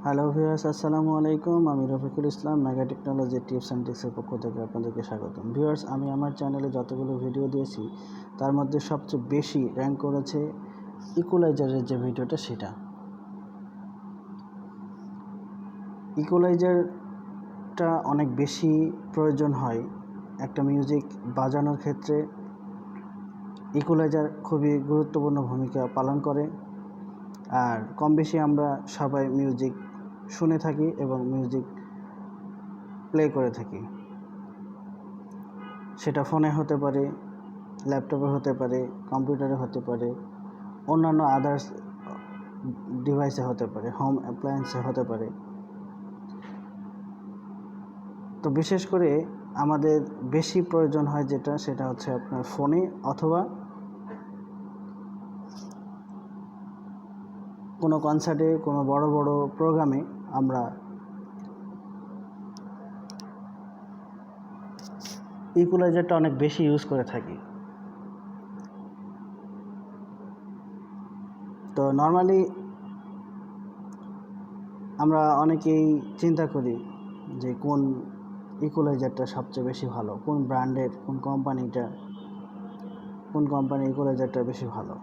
Hello viewers, আসসালামু আলাইকুম। আমি রফিকুল ইসলাম, মেগাটেকনোলজি টিপস অ্যান্ড ট্রিক্সের পক্ষ থেকে আপনাদেরকে স্বাগতম। ভিউয়ার্স, আমি আমার চ্যানেলে যতগুলো ভিডিও দিয়েছি তার মধ্যে সবচেয়ে বেশি র্যাঙ্ক করেছে ইকুয়ালাইজারের যে ভিডিওটা, সেটা ইকুয়ালাইজারটা অনেক বেশি প্রয়োজন হয় একটা মিউজিক বাজানোর ক্ষেত্রে। ইকুয়ালাইজার খুবই গুরুত্বপূর্ণ ভূমিকা পালন করে, আর কম বেশি আমরা সবাই মিউজিক শুনে থাকি এবং মিউজিক প্লে করে থাকি। সেটা ফোনে হতে পারে, ল্যাপটপে হতে পারে, কম্পিউটারে হতে পারে, অন্যান্য আদার্স ডিভাইসে হতে পারে, হোম অ্যাপ্লায়েন্সে হতে পারে। তো বিশেষ করে আমাদের বেশি প্রয়োজন হয় সেটা হচ্ছে আপনার ফোনে অথবা কোনো কনসার্টে, কোনো বড় বড় প্রোগ্রামে আমরা ইকুয়ালাইজারটা অনেক বেশি ইউজ করে থাকি। তো নর্মালি আমরা অনেকেই চিন্তা করি যে কোন ইকুয়ালাইজারটা সবচেয়ে বেশি ভালো, কোন ব্র্যান্ডের, কোন কোম্পানির ইকুয়ালাইজারটা বেশি ভালো।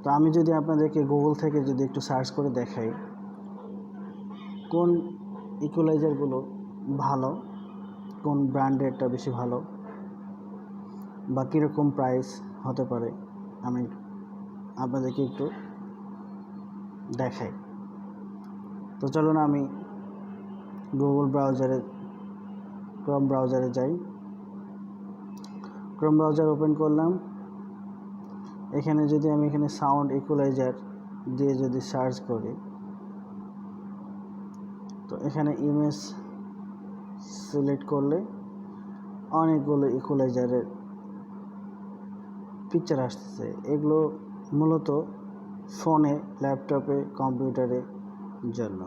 তো আমি যদি আপনাদেরকে গুগল থেকে যদি একটু সার্চ করে দেখাই কোন ইকুয়ালাইজারগুলো ভালো, কোন ব্র্যান্ডেরটা বেশি ভালো বা কীরকম প্রাইস হতে পারে, আমি আপনাদেরকে একটু দেখাই। তো চলুন আমি ক্রোম ব্রাউজারে যাই। ক্রোম ব্রাউজার ওপেন করলাম। এখানে যদি আমি সাউন্ড ইকুয়ালাইজার দিয়ে যদি সার্চ করি, তো এখানে ইমেজ সিলেক্ট করলে অনেকগুলো ইকুয়ালাইজারের পিকচার আসতেছে। এগুলো মূলত ফোনে, ল্যাপটপে, কম্পিউটারের জন্য।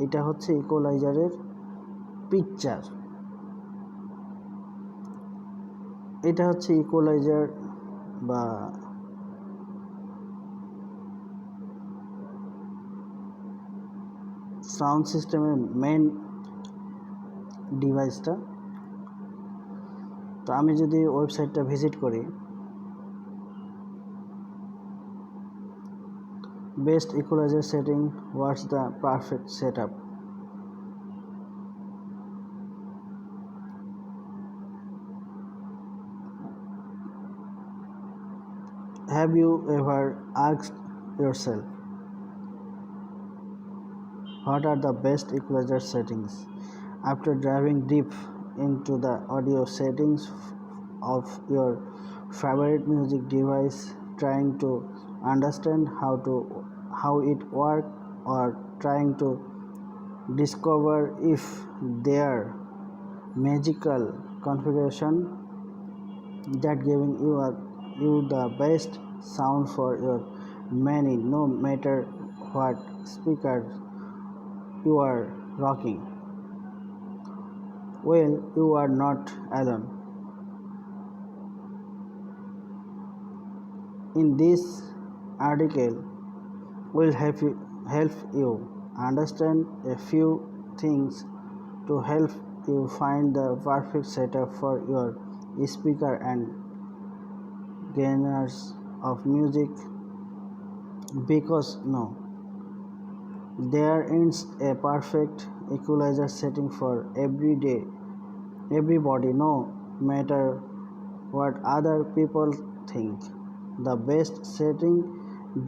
এটা হচ্ছে ইকুয়ালাইজারের পিকচার। এটা হচ্ছে ইকুয়ালাইজার বা সাউন্ড সিস্টেমের মেন ডিভাইসটা। তো আমি যদি ওয়েবসাইটটা ভিজিট করি, best equaliser setting, what's the perfect setup. Have you ever asked yourself, what are the best equalizer settings? After diving deep into the audio settings of your favorite music device, trying to understand how it works, or trying to discover if there magical configuration that giving you the best sound for your money, no matter what speaker you are rocking. Well, you are not alone. In this article, will help you understand a few things to help you find the perfect setup for your speaker and genres of music, because no, there is a perfect equalizer setting for everybody, no matter what other people think. The best setting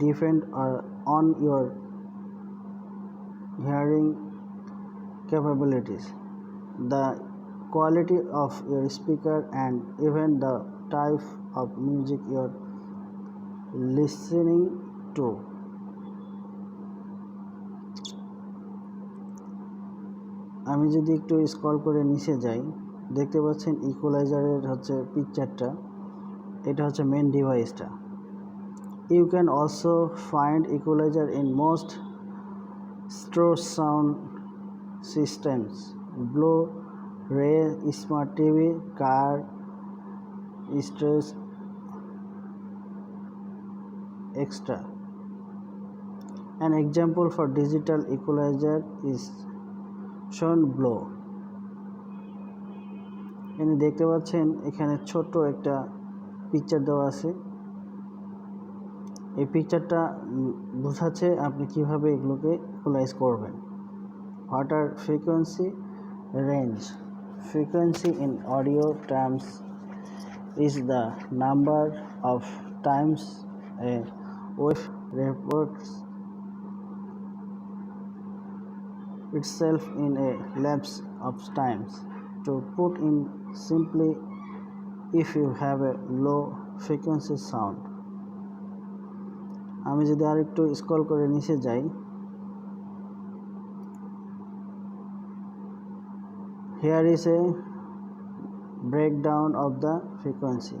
depends on your hearing capabilities, the quality of your speaker, and even the type of music you're listening to. আমি যদি একটু scroll করে নিচে যাই, দেখতে পাচ্ছেন ইকুয়ালাইজারের হচ্ছে পিকচারটা। এটা হচ্ছে মেন ডিভাইসটা। You can also find equalizer in most store sound systems, Blu-ray, smart TV, car stereo, etc. An example for digital equalizer is shown below. এখানে দেখতে পাচ্ছেন এখানে ছোট একটা পিকচার দেওয়া আছে। এই পিকচারটা বোঝাচ্ছে আপনি কিভাবে এগুলোকে ইকুয়ালাইজ করবেন। What are frequency? Range. Frequency in audio terms is the number of times a wave reports itself in a lapse of times. To put in simply, if you have a low frequency sound, আমি যদি আরেকটু scroll করে নিচে যাই, here is a breakdown of the frequency.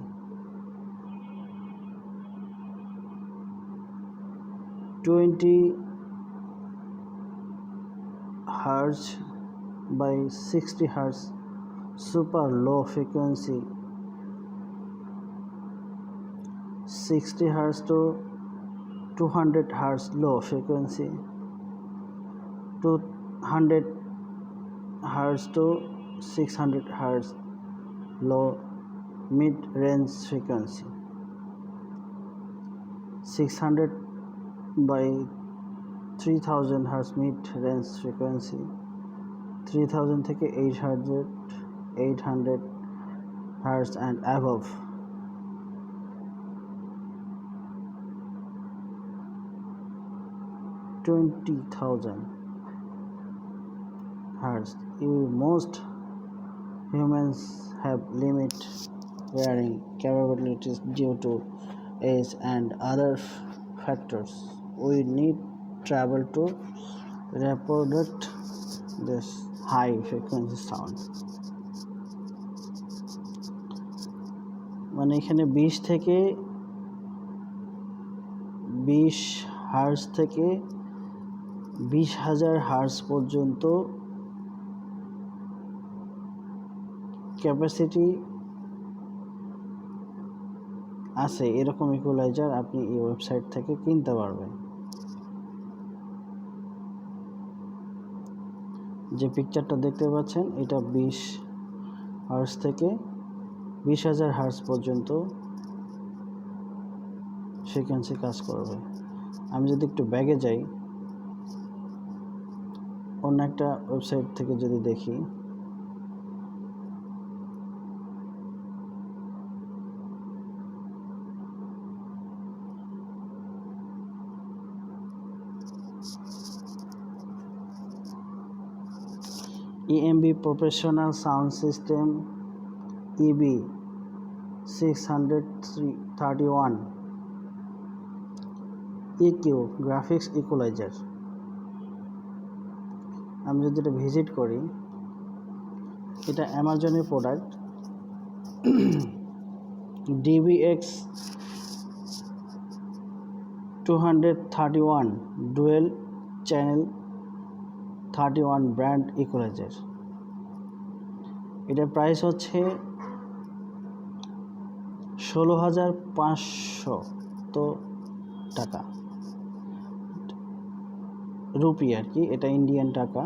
Hz by 60 Hz super low frequency, 60 Hz to 200 Hz low frequency, 200 Hz to 600 Hz low mid range frequency, 600 by 3000 Hz mid range frequency, 3000 থেকে 800 Hz and above, 20,000 Hz. Most humans have limit hearing capabilities due to age and other factors. We need travel to reproduce this high frequency sound. মানে এখানে 20 থেকে 20 hertz থেকে 20,000 hertz পর্যন্ত capacity আছে এরকম equaliser আপনি এই ওয়েবসাইট থেকে কিনতে পারবেন। যে পিকচারটা দেখতে পাচ্ছেন এটা 20 হার্জ থেকে 20,000 হার্জ পর্যন্ত ফ্রিকোয়েন্সি কাজ করবে। আমি যদি একটু ব্যাগে যাই, অন্য একটা ওয়েবসাইট থেকে যদি দেখি, EMB Professional Sound System EB 631 EQ Graphics Equalizer। আমি যদি এটা ভিজিট করি, এটা অ্যামাজনের product, DBX 231 dual channel 31 brand equaliser. এটার প্রাইস হচ্ছে 16,500 টাকা, রুপি আর কি, এটা ইন্ডিয়ান টাকা।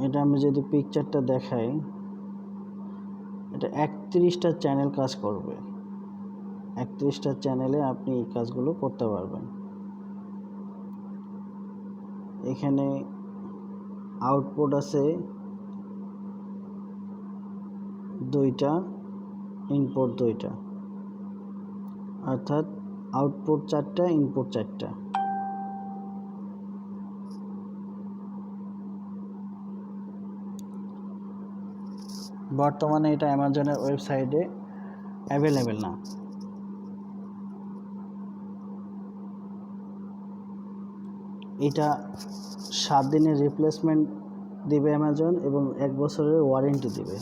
এটা আমি যদি পিকচারটা দেখাই, এটা 31টা চ্যানেল কাজ করবে। 31টা চ্যানেলে আপনি এই কাজগুলো করতে পারবেন। এখানে আউটপুট আছে 2টা, ইনপুট 2টা, অর্থাৎ আউটপুট 4টা, ইনপুট 4টা। বর্তমানে এটা অ্যামাজনের ওয়েবসাইটে অ্যাভেলেবেল না। এটা 7 দিনের রিপ্লেসমেন্ট দিবে অ্যামাজন এবং 1 বছরের ওয়ারেন্টি দিবে।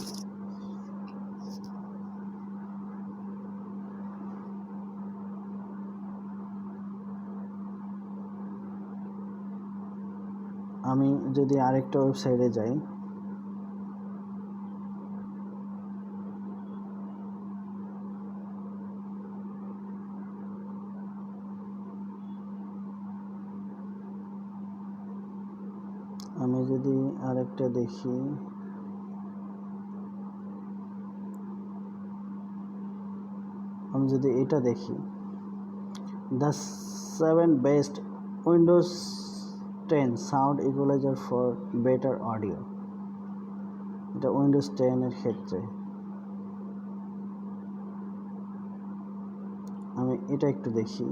আমি যদি আরেকটা ওয়েবসাইটে যাই, আমি যদি আরেকটা দেখি, আমি যদি এটা দেখি, the 7 best Windows 10 sound equaliser for better audio. এটা উইন্ডোজ 10 এর ক্ষেত্রে। আমি এটা একটু দেখি।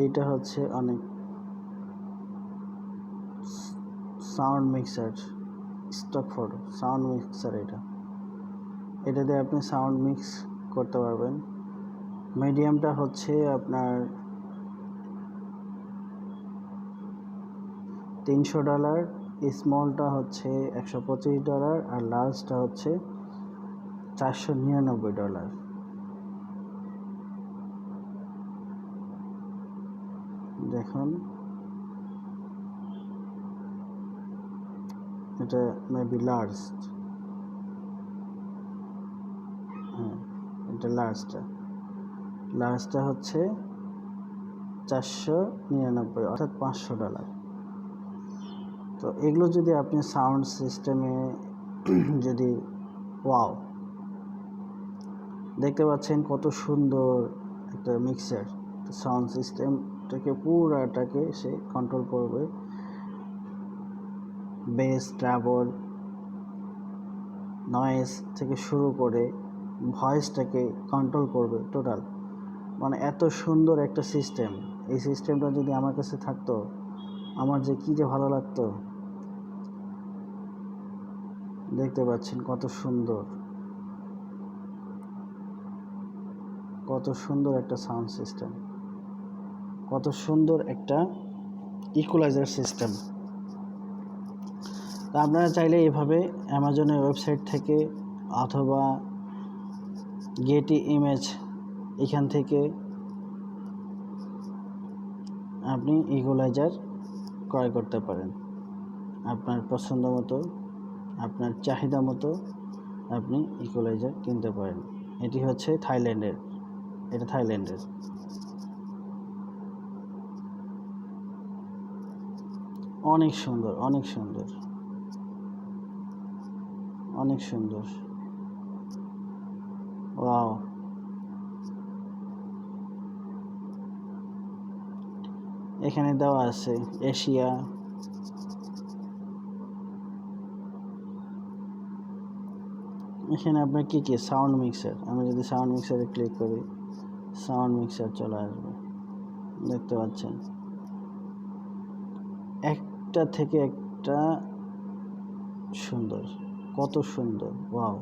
এইটা হচ্ছে অনেক sound mixer, stock photo sound mixer. এটা দিয়ে আপনি সাউন্ড মিক্স করতে পারবেন। মিডিয়ামটা হচ্ছে আপনার $300, স্মলটা হচ্ছে $125, আর লার্জটা হচ্ছে $499। দেখুন এটা মেবি লার্জ। হ্যাঁ, এটা লার্জটা হচ্ছে $499, অর্থাৎ $500। তো এগুলো যদি আপনি সাউন্ড সিস্টেমে যদি, ওয়াও, দেখতে পাচ্ছেন কত সুন্দর একটা মিক্সার। সাউন্ড সিস্টেমটাকে পুরাটাকে সে কন্ট্রোল করবে, বেস, ট্রাবল, নয়েজ থেকে শুরু করে ভয়েসটাকে কন্ট্রোল করবে টোটাল। মানে এত সুন্দর একটা সিস্টেম। এই সিস্টেমটা যদি আমার কাছে থাকতো, আমার যে কী যে ভালো লাগতো। দেখতে পাচ্ছেন কত সুন্দর, কত সুন্দর একটা সাউন্ড সিস্টেম, কত সুন্দর একটা ইকুয়ালাইজার সিস্টেম। তা আপনারা চাইলে এভাবে অ্যামাজনের ওয়েবসাইট থেকে অথবা গেটি ইমেজ, এখান থেকে আপনি ইকুয়ালাইজার ক্রয় করতে পারেন। আপনার পছন্দ মতো, আপনার চাহিদা মতো আপনি ইকুয়ালাইজার কিনতে পারেন। এটি হচ্ছে থাইল্যান্ডের, এটা থাইল্যান্ডের। অনেক সুন্দর, অনেক সুন্দর, অনেক সুন্দর। ওয়াও, এখানে দেওয়া আছে এশিয়া, এখানে আপনার কী কী সাউন্ড মিক্সার। আমি যদি সাউন্ড মিক্সারে ক্লিক করি, সাউন্ড মিক্সার চলে আসবে। দেখতে পাচ্ছেন একটা থেকে একটা সুন্দর, কত সুন্দর, ওয়াও।